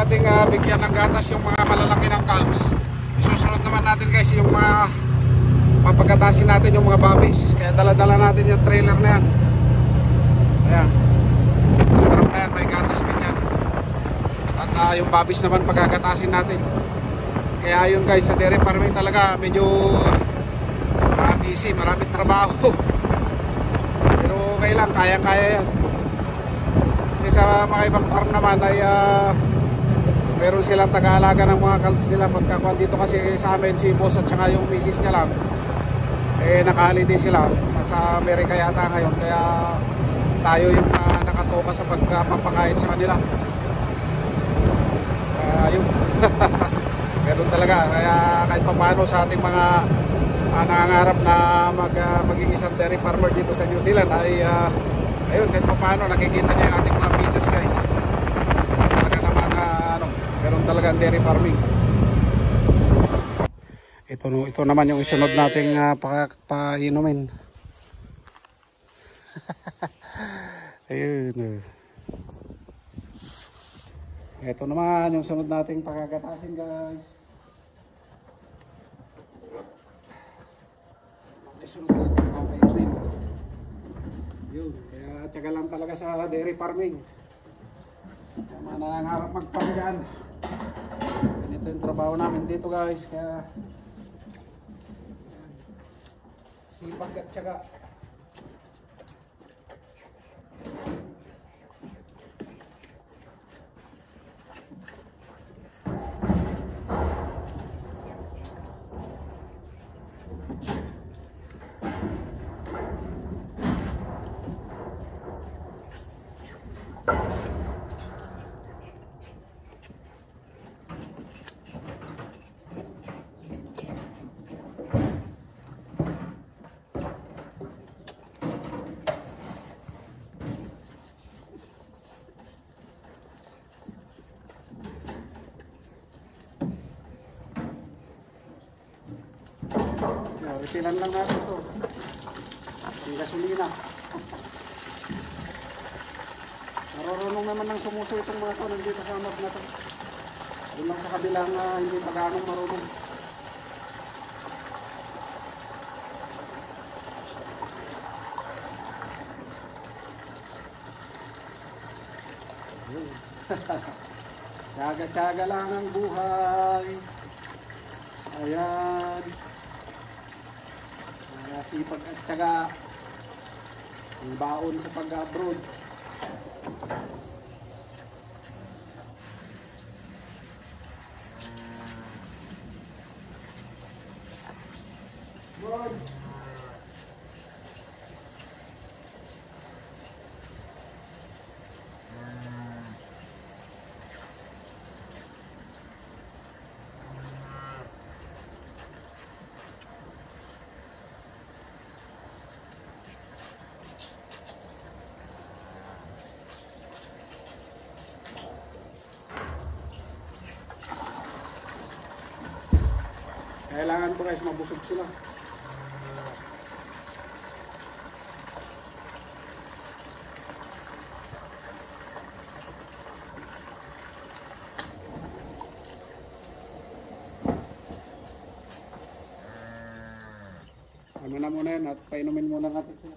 nating bigyan ng gatas yung mga malalaki ng calves. Isusunod naman natin guys yung mga papagatasin natin yung mga babis. Kaya dala-dala natin yung trailer na yan. Ayan, trap na yan, may gatas din yan. At yung babis naman pagkagatasin natin. Kaya yun guys, sa dairy farming talaga medyo busy, maraming trabaho. Pero okay lang, kayang-kaya yan. Kasi sa mga ibang farm naman ay meron silang taga-alaga ng mga calves nila. Pagkakuan dito kasi sa amin si boss at saka yung misis niya lang, naka-holiday sila sa Amerika yata ngayon. Kaya tayo yung nakatoka sa pagpapakain sa kanila. Yun. Meron talaga. Kaya kahit pa paano sa ating mga nangangarap na maging isang dairy farmer dito sa New Zealand ay ayun, kahit pa paano nakikita niyo yung ating mga videos guys. Talaga naman meron talaga dairy farming. Ito naman yung isunod nating painumin. Ayun. Ito naman yung sunod nating pagkagatasin guys. Isunod natin papainumin. Yun, kaya tiyaga lang talaga sa dairy farming. Mga nangangarap mag-farm dyan. Ganito yung trabaho namin dito guys. Kaya sipag at tiyaga. Refilan lang natin ito. Ang gasolina. Narorunong naman ng sumuso itong mga ito nandito sa map na ito. Doon lang sa kabilang hindi pa ganong marunong. Tsaga-tsaga lang ang buhay. Ayan. Sipag at syaga. Ang baon sa pag-abroad. Good. Kailangan ko guys mabusog sila. Ano na muna yan at painumin muna natin sila.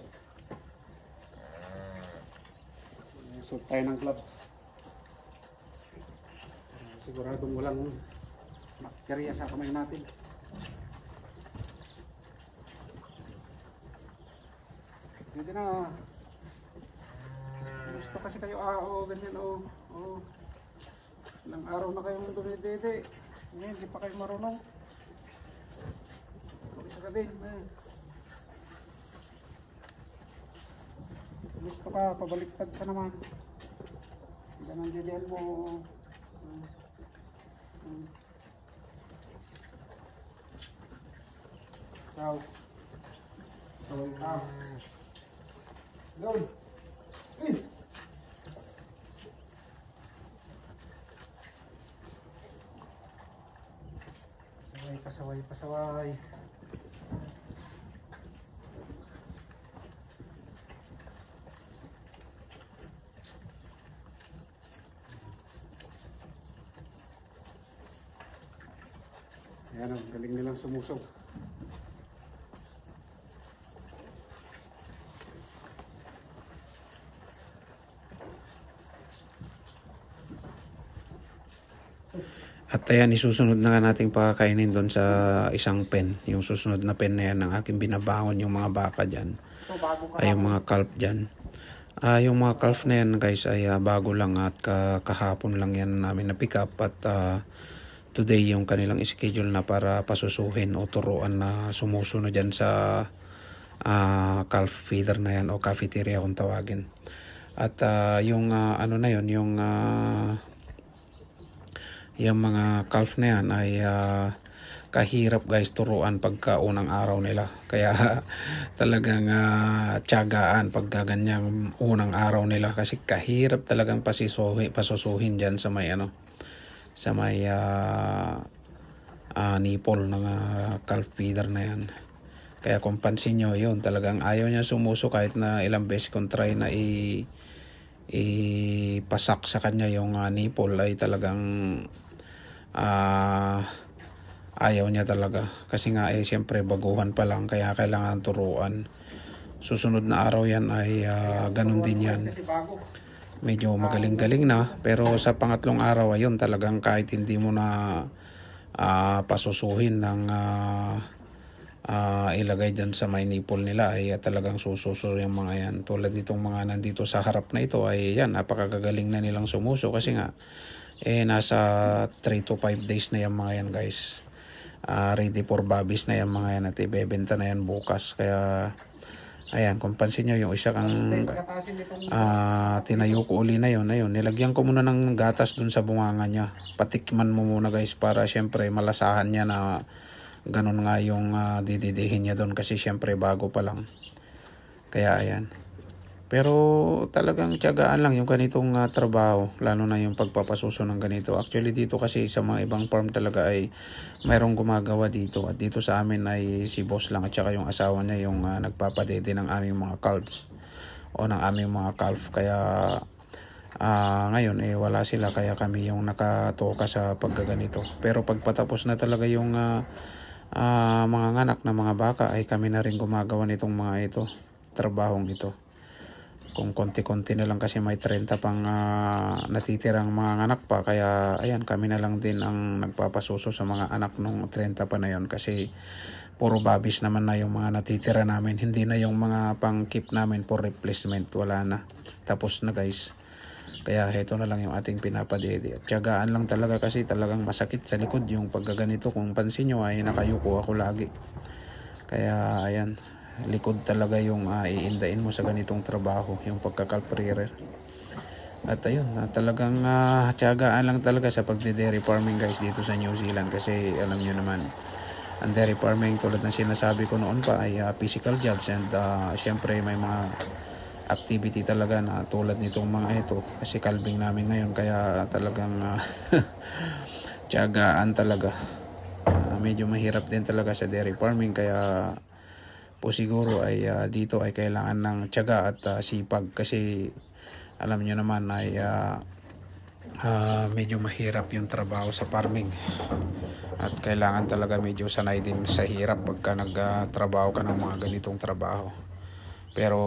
Suot tayo ng club. Siguradong walang bakterya sa kamay natin. Hindi na. Gusto kasi kayo ganyan ilang araw na kayong dumidede. Ngayon, hindi pa kayo marunong. Isa ka din. Gusto ka, pabaliktad ka naman. Ganang diyan mo. Ciao. Ciao. Doon. Pasaway. Ayan, galing nilang sumusog. At ayan, isusunod na nga nating pakakainin doon sa isang pen. Yung susunod na pen na yan, ang aking binabangon yung mga baka dyan. Ay yung mga calf dyan. Yung mga calf na yan guys ay bago lang at kahapon lang yan namin na pick up. At today yung kanilang schedule na para pasusuhin o turuan na sumusunod dyan sa calf feeder na yan o cafeteria kung tawagin. At yung ano na yun, yung mga calf na yan ay kahirap guys turuan pagka unang araw nila. Kaya talagang tiyagaan pagka ganyang unang araw nila kasi kahirap talagang pasusuhin dyan sa may sa may nipple ng calf feeder na yan. Kaya kung pansin nyo yun, talagang ayaw niya sumuso kahit na ilang beses kong try na ipasak sa kanya yung nipple ay talagang ayaw niya talaga kasi nga siyempre baguhan pa lang kaya kailangan turuan. Susunod na araw yan ay ganun din yan, medyo magaling-galing na, pero sa pangatlong araw ayun talagang kahit hindi mo na pasusuhin ng ilagay dyan sa may nipple nila ay talagang sususo yung mga yan. Tulad nitong mga nandito sa harap na ito ay yan, napakagagaling na nilang sumuso kasi nga nasa 3 to 5 days na yung mga yan guys. Ready for babies na yung mga yan at ibebenta na yan bukas. Kaya ayan, kung pansin nyo yung isa kang tinayo ko uli na yun, nilagyan ko muna ng gatas dun sa bunganga niya. Patikman mo muna guys para syempre malasahan niya na ganun nga yung dididihin niya dun kasi syempre bago pa lang. Kaya ayan. Pero talagang tiyagaan lang yung ganitong trabaho, lalo na yung pagpapasuso ng ganito. Actually dito kasi sa mga ibang farm talaga ay mayroong gumagawa dito. At dito sa amin ay si boss lang at saka yung asawa niya yung nagpapadede ng aming mga calves o ng aming mga calf. Kaya ngayon wala sila kaya kami yung nakatoka sa paggaganito. Pero pagpatapos na talaga yung mga anak na mga baka ay kami na rin gumagawa nitong mga ito, trabahong ito. Kung konti-konti na lang kasi may 30 pang natitirang mga anak pa. Kaya ayan, kami na lang din ang nagpapasuso sa mga anak nung 30 pa na yon. Kasi puro babis naman na yung mga natitira namin. Hindi na yung mga pang keep namin for replacement. Wala na. Tapos na guys. Kaya heto na lang yung ating pinapadede. At tiyagaan lang talaga kasi talagang masakit sa likod yung pagkaganito. Kung pansin nyo ay nakayuko ako lagi. Kaya ayan, likod talaga yung iindain mo sa ganitong trabaho, yung pagkakalprerer. At ayun, talagang tiyagaan lang talaga sa pagde-dairy farming guys dito sa New Zealand. Kasi alam nyo naman, ang dairy farming tulad ng sinasabi ko noon pa ay physical jobs. And syempre may mga activity talaga na tulad nitong mga ito. Kasi calving namin ngayon kaya talagang tiyagaan talaga. Medyo mahirap din talaga sa dairy farming kaya po siguro ay dito ay kailangan ng tiyaga at sipag kasi alam nyo naman ay medyo mahirap yung trabaho sa farming at kailangan talaga medyo sanay din sa hirap pagka nagtrabaho ka ng mga ganitong trabaho. Pero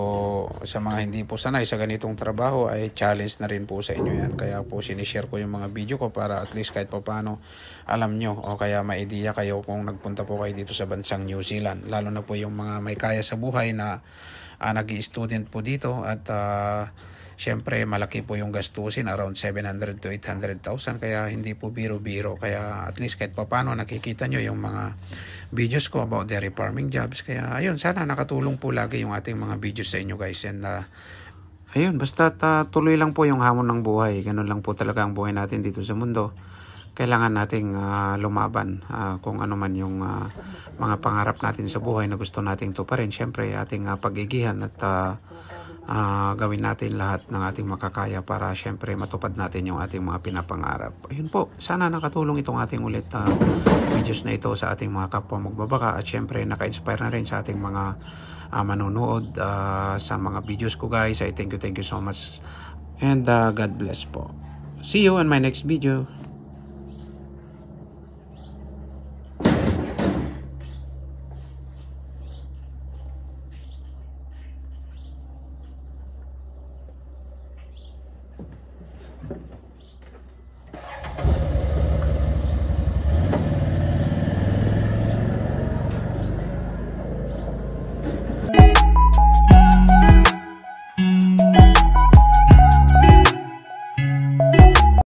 sa mga hindi po sanay sa ganitong trabaho ay challenge na rin po sa inyo yan. Kaya po sinishare ko yung mga video ko para at least kahit pa paano alam nyo o kaya may idea kayo kung nagpunta po kayo dito sa bansang New Zealand. Lalo na po yung mga may kaya sa buhay na nag-i-student po dito at syempre malaki po yung gastusin, around 700 to 800,000. Kaya hindi po biro-biro. Kaya at least kahit pa paano nakikita nyo yung mga videos ko about dairy farming jobs. Kaya ayun, sana nakatulong po lagi yung ating mga videos sa inyo guys. And ayun, basta tuloy lang po yung hamon ng buhay. Ganun lang po talaga ang buhay natin dito sa mundo. Kailangan nating lumaban kung ano man yung mga pangarap natin sa buhay na gusto nating tuparin. Syempre ating pag-igihan at gawin natin lahat ng ating makakaya para syempre matupad natin yung ating mga pinapangarap. Ayun po, sana nakatulong itong ating ulit videos na ito sa ating mga kapwa magbabaka at syempre naka-inspire na rin sa ating mga manonood sa mga videos ko guys. I thank you so much and God bless po. See you on my next video.